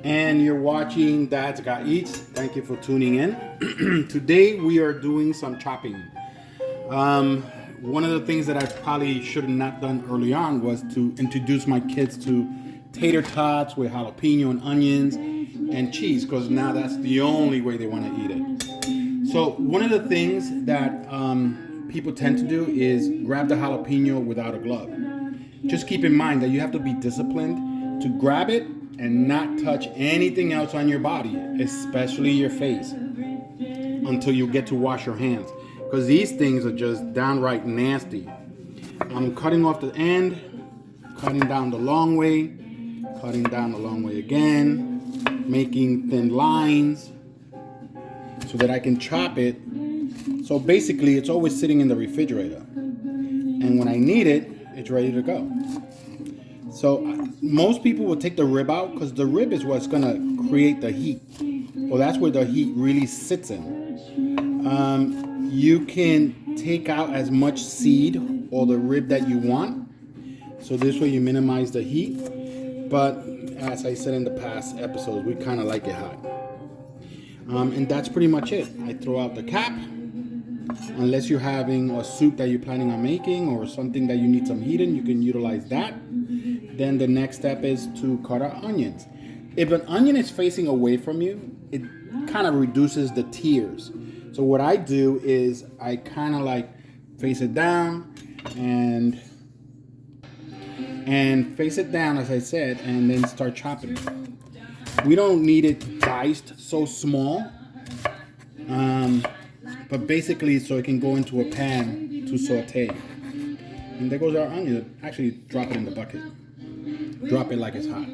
And you're watching Dad's Got Eats. Thank you for tuning in. Today we are doing some chopping. One of the things that I probably should have not done early on was to introduce my kids to tater tots with jalapeno and onions and cheese, because now that's the only way they want to eat it. So one of the things that people tend to do is grab the jalapeno without a glove. Just keep in mind that you have to be disciplined to grab it and not touch anything else on your body, especially your face, until you get to wash your hands, because these things are just downright nasty. I'm cutting off the end, cutting down the long way, cutting down the long way again, making thin lines so that I can chop it. So basically it's always sitting in the refrigerator, and when I need it, it's ready to go. So most people will take the rib out because the rib is what's going to create the heat. Well, that's where the heat really sits in. You can take out as much seed or the rib that you want. So this way you minimize the heat. But as I said in the past episodes, we kind of like it hot. And that's pretty much it. I throw out the cap. Unless you're having a soup that you're planning on making or something that you need some heat in, you can utilize that. Then the next step is to cut our onions. If an onion is facing away from you, it kind of reduces the tears. So what I do is I kind of like face it down and face it down, as I said, and then start chopping it. We don't need it diced so small, but basically so it can go into a pan to saute. And there goes our onion. Actually, drop it in the bucket. Drop it like it's hot.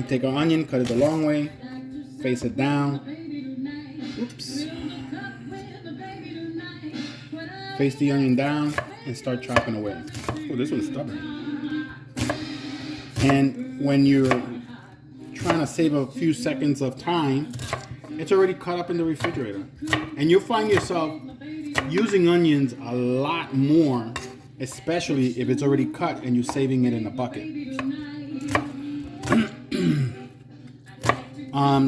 Take our onion, cut it the long way, face it down. Oops. Face the onion down and start chopping away. Oh, this one's stubborn. And when you're trying to save a few seconds of time, it's already cut up in the refrigerator. And you'll find yourself using onions a lot more, especially if it's already cut and you're saving it in a bucket.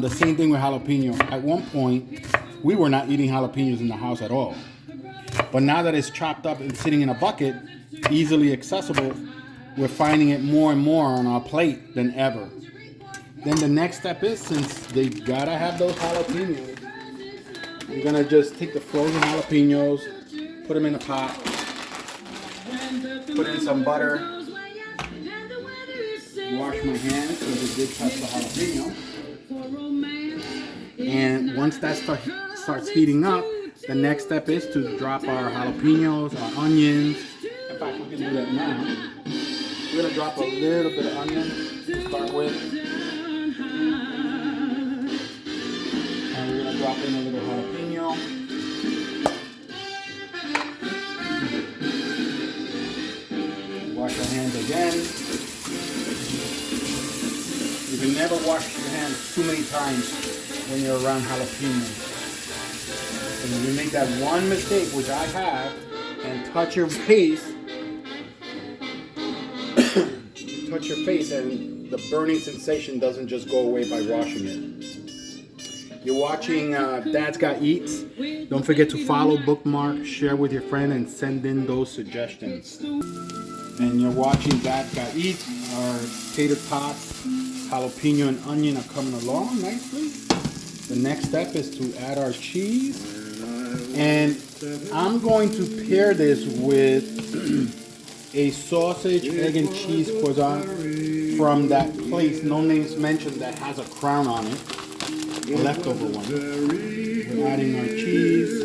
The same thing with jalapeno. At one point, we were not eating jalapenos in the house at all. But now that it's chopped up and sitting in a bucket, easily accessible, we're finding it more and more on our plate than ever. Then the next step is, since they gotta have those jalapenos, I'm gonna just take the frozen jalapenos, put them in a pot, put in some butter, wash my hands because it did touch the jalapeno. And once that starts heating up, the next step is to drop our jalapenos, our onions. In fact, we can do that now. We're gonna drop a little bit of onion to start with. And we're gonna drop in a little jalapeno. Wash your hands again. You can never wash your hands too many times when you're around jalapenos. And if you make that one mistake, which I have, and touch your face, and the burning sensation doesn't just go away by washing it. You're watching Dad's Got Eats. Don't forget to follow, bookmark, share with your friend, and send in those suggestions. And you're watching Dad's Got Eats. Our tater tots, jalapeno, and onion are coming along nicely. The next step is to add our cheese. And I'm going to pair this with a sausage, egg, and cheese croissant from that place, no names mentioned, that has a crown on it. A leftover one. We're adding our cheese.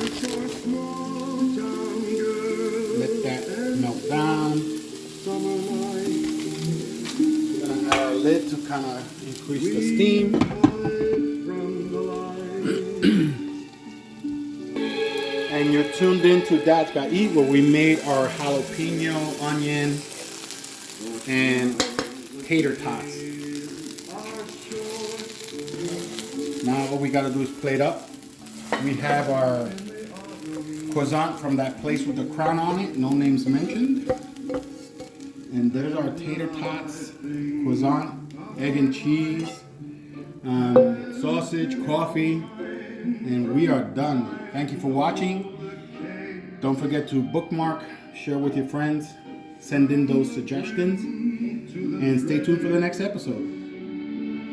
Let that melt down. We're gonna add our lid to kind of increase the steam. And you're tuned in to Dad's Got Eat, where we made our jalapeno, onion, and tater tots. Now all we gotta do is plate up. We have our croissant from that place with the crown on it, no names mentioned. And there's our tater tots croissant egg and cheese, sausage, coffee, and we are done. Thank you for watching. Don't forget to bookmark, share with your friends, send in those suggestions, and stay tuned for the next episode.